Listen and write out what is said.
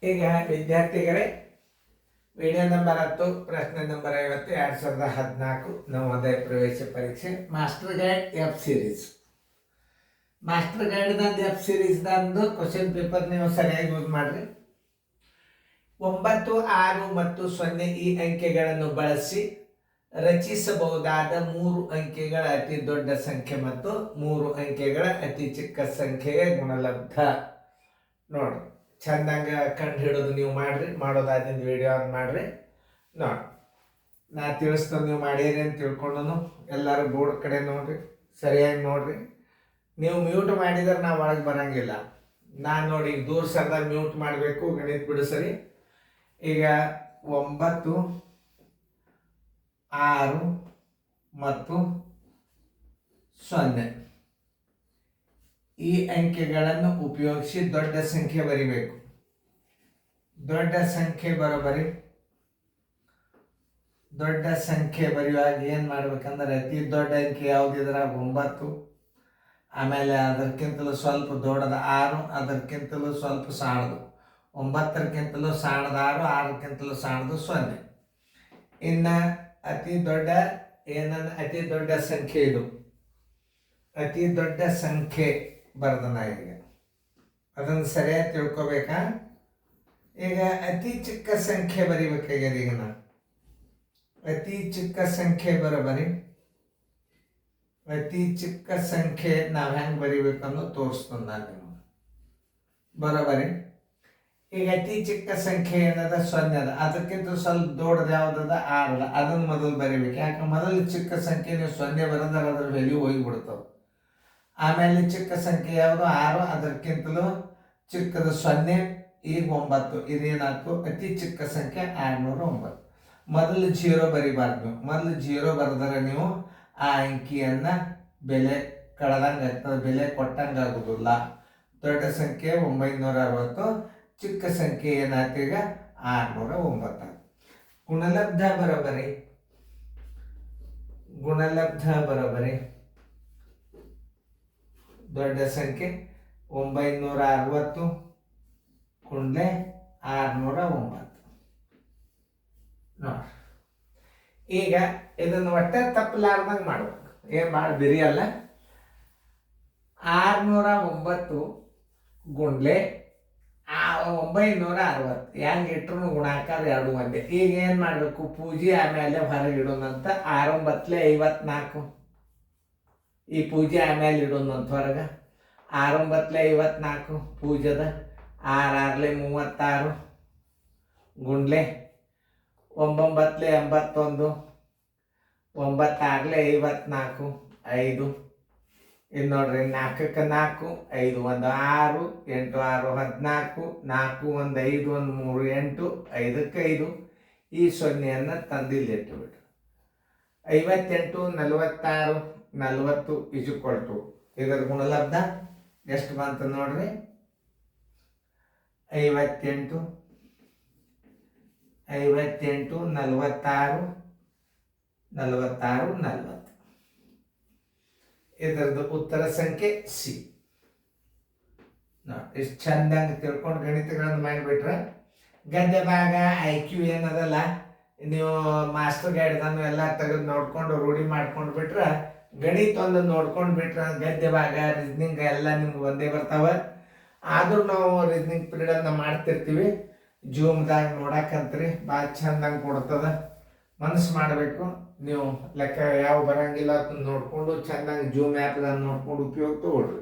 ಈಗ ವಿದ್ಯಾರ್ಥಿಗಳೇ, video number 10, ಪ್ರಶ್ನೆ ನಂಬರ್ 50, 2014 ನವೋದಯ ಪ್ರವೇಶ ಪರೀಕ್ಷೆ master guide F series. Master ಗೈಡ್ದಂದು ಎಫ್ ಸೀರೀಸ್ದಂದು ಕ್ವಶನ್ ಪೇಪರ್ ನೀವು ಸರಿಯಾಗಿ ಯೂಸ್ ಮಾಡಿರಿ. 9, 6 ಮತ್ತು 0 ಈ ಅಂಕೆಗಳನ್ನು ಬಳಸಿ ರಚಿಸಬಹುದಾದ 3 ಅಂಕೆಗಳ ಅತಿ ದೊಡ್ಡ ಸಂಖ್ಯೆ ಮತ್ತು 3 ಅಂಕೆಗಳ ಅತಿ ಚಿಕ್ಕ ಸಂಖ್ಯೆಯ ಗುಣಲಬ್ಧ. ನೋಡಿ, ಚಂದಂಗ ಕಂಡು ಹಿಡಿದು ನೀವು ಮಾಡ್ರಿ. ಮಾಡೋದಾದಿಂದ ವಿಡಿಯೋ ಆನ್ ಮಾಡ್ರಿ. ನೋಡಿ, ನಾ ತಿಳಿಸ್ತಾನೆ, ನೀವು ಮಾಡಿರಿ ಅಂತ ತಿಳ್ಕೊಂಡು ಎಲ್ಲರೂ ಬೋರ್ಡ್ ಕಡೆ ನೋಡ್ರಿ, ಸರಿಯಾಗಿ ನೋಡ್ರಿ. ನೀವು ಮ್ಯೂಟ್ ಮಾಡಿದ್ರೆ ನಾವು ಒಳಗೆ ಬರಂಗಿಲ್ಲ. ನಾನು ನೋಡಿ ದೂರ ಸರ್ದಾಗ ಮ್ಯೂಟ್ ಮಾಡಬೇಕು. ಗಣಿತ ಬಿಡು ಸರಿ. ಈಗ 9, 6 ಮತ್ತು 0 ಈ ಅಂಕೆಗಳನ್ನು ಉಪಯೋಗಿಸಿ ದೊಡ್ಡ ಸಂಖ್ಯೆ ಬರಿಬೇಕು. ದೊಡ್ಡ ಸಂಖ್ಯೆ ಬರೋಬರಿ. ದೊಡ್ಡ ಸಂಖ್ಯೆ ಬರೆಯುವಾಗ ಏನು ಮಾಡ್ಬೇಕಂದ್ರೆ, ಅತಿ ದೊಡ್ಡ ಅಂಕೆ ಯಾವುದಿದ್ರೆ 9, ಆಮೇಲೆ ಅದಕ್ಕಿಂತಲೂ ಸ್ವಲ್ಪ ದೊಡ್ಡದು 6, ಅದಕ್ಕಿಂತಲೂ ಸ್ವಲ್ಪ ಸಣ್ಣದು 9, ಸಣ್ಣದು 6, 6 ಸಣ್ಣದು 0. ಇನ್ನು ಅತಿ ದೊಡ್ಡ ಅತಿ ದೊಡ್ಡ ಸಂಖ್ಯೆ ಇದು. ಅತಿ ದೊಡ್ಡ ಸಂಖ್ಯೆ ಬರ್ದನ. ಈಗ ಅದನ್ನು ಸರಿಯಾಗಿ ತಿಳ್ಕೊಬೇಕಾ. ಈಗ ಅತಿ ಚಿಕ್ಕ ಸಂಖ್ಯೆ ಬರಿಬೇಕಾಗ್ಯದ. ಈಗ ನಾನು ಅತಿ ಚಿಕ್ಕ ಸಂಖ್ಯೆ ಬರೋಬರಿ. ಅತಿ ಚಿಕ್ಕ ಸಂಖ್ಯೆ ನಾವು ಹೆಂಗೆ ಬರಿಬೇಕನ್ನೋ ತೋರಿಸ್ತೀನಿ ನಾನು ನಿಮಗೆ. ಬರೋಬರಿ. ಈಗ ಅತಿ ಚಿಕ್ಕ ಸಂಖ್ಯೆ ಏನದ 0 ಅದ. ಅದಕ್ಕಿಂತ ಸ್ವಲ್ಪ ದೊಡ್ಡದು ಯಾವುದದ 6 ಅದ. ಅದನ್ನು ಮೊದಲು ಬರಿಬೇಕು. ಯಾಕೆ ಮೊದಲು ಚಿಕ್ಕ ಸಂಖ್ಯೆ ನೀವು 0 ಬರೋದ್ರೆ ಅದ್ರ ವ್ಯಾಲ್ಯೂ ಹೋಗಿಬಿಡ್ತಾವೆ. ಆಮೇಲೆ ಚಿಕ್ಕ ಸಂಖ್ಯೆ ಯಾವುದು 6, ಅದಕ್ಕಿಂತಲೂ ಚಿಕ್ಕದು 0, ಈಗ 9. ಇದೇನಾಯ್ತು? ಅತಿ ಚಿಕ್ಕ ಸಂಖ್ಯೆ 609. ಮೊದಲು 0 ಬರಿಬಾರ್ದು. ಮೊದಲು 0 ಬರೆದರೆ ನೀವು ಆ ಅಂಕಿಯನ್ನು ಬೆಲೆ ಕಳೆದಂಗೆ ಆಗ್ತದೆ, ಬೆಲೆ ಕೊಟ್ಟಂಗೆ ಆಗೋದಿಲ್ಲ. ದೊಡ್ಡ ಸಂಖ್ಯೆ 960, ಚಿಕ್ಕ ಸಂಖ್ಯೆ ಏನಾಯ್ತು ಈಗ 609. ಗುಣಲಬ್ಧ ಬರೋಬರಿ. ಗುಣಲಬ್ಧ ಬರೋಬರಿ. ದೊಡ್ಡ ಸಂಖ್ಯೆ 960 ಗುಂಡ್ಲೆ 609. ನೋಡಿ, ಈಗ ಇದನ್ನು ಒಟ್ಟೆ ತಪ್ಪಲಾರ್ದಂಗೆ ಮಾಡ್ಬೇಕು. ಏನು ಭಾಳ ಬಿರಿಯಲ್ಲ. 609 ಗುಂಡ್ಲೆ 960 ಹೆಂಗೆ ಇಟ್ರು ಗುಣಾಕಾರ 2 ಒಂದೇ. ಈಗ ಏನು ಮಾಡಬೇಕು? ಪೂಜೆ ಆಮೇಲೆ ಹೊರಗೆ ಇಡೋಣಂತ. 6×9 = 54. ಈ ಪೂಜೆ ಆಮೇಲೆ ಇಡೋಣಂತ ಹೊರಗೆ. 6×9 = 54 ಪೂಜೆದ. 6×6 = 36 ಗುಂಡ್ಲೆ 9×81 9×6 = 54 5. ಇದು ನೋಡ್ರಿ, 4×4 5 1 6 8 6 14 4 1 5 1 3 8 5ಕ್ಕೆ 5. ಈ 0ಯನ್ನು ತಂದಿಲ್ಲಿಟ್ಟುಬಿಟ್ಟು 58 46 40 = ಇದರ ಗುಣಲಬ್ಧ ಎಷ್ಟು ಬಂತು ನೋಡ್ರಿ. 58 46 46 40. ಇದರದ್ದು ಉತ್ತರ ಸಂಖ್ಯೆ ಸಿ. ನೋಡಿ, ಇಷ್ಟು ಚಂದಂಗೆ ತಿಳ್ಕೊಂಡು ಗಣಿತಗಳನ್ನು ಮಾಡಿಬಿಟ್ರೆ ಗದ್ಯ ಭಾಗ IQ ಏನದಲ್ಲ, ನೀವು ಮಾಸ್ಟರ್ ಗೈಡ್ದನ್ನು ಎಲ್ಲ ತೆಗೆದು ನೋಡ್ಕೊಂಡು ರೂಢಿ ಮಾಡ್ಕೊಂಡು ಬಿಟ್ರೆ, ಗಣಿತ ಒಂದು ನೋಡ್ಕೊಂಡು ಬಿಟ್ರೆ ಗದ್ಯ ಭಾಗ ರೀಸ್ನಿಂಗ್ ಎಲ್ಲ ನಿಮ್ಗೆ ಒಂದೇ ಬರ್ತಾವೆ. ಆದರೂ ನಾವು ರೀಸ್ನಿಂಗ್ ಪೀರಿಯಡನ್ನು ಮಾಡ್ತಿರ್ತೀವಿ. ಜೂಮ್ದಾಗ ನೋಡಕ್ಕಂತ್ರಿ ಭಾಳ ಚಂದಂಗೆ ಕೊಡ್ತದೆ. ಮನಸ್ಸು ಮಾಡಬೇಕು. ನೀವು ಲೆಕ್ಕ ಯಾವ ಬರಂಗಿಲ್ಲ ಅದನ್ನ ನೋಡಿಕೊಂಡು ಚಂದಂಗೆ ಜೂಮ್ ಆ್ಯಪ್ದಾಗ ನೋಡ್ಕೊಂಡು ಉಪಯೋಗ ತಗೊಳ್ರಿ.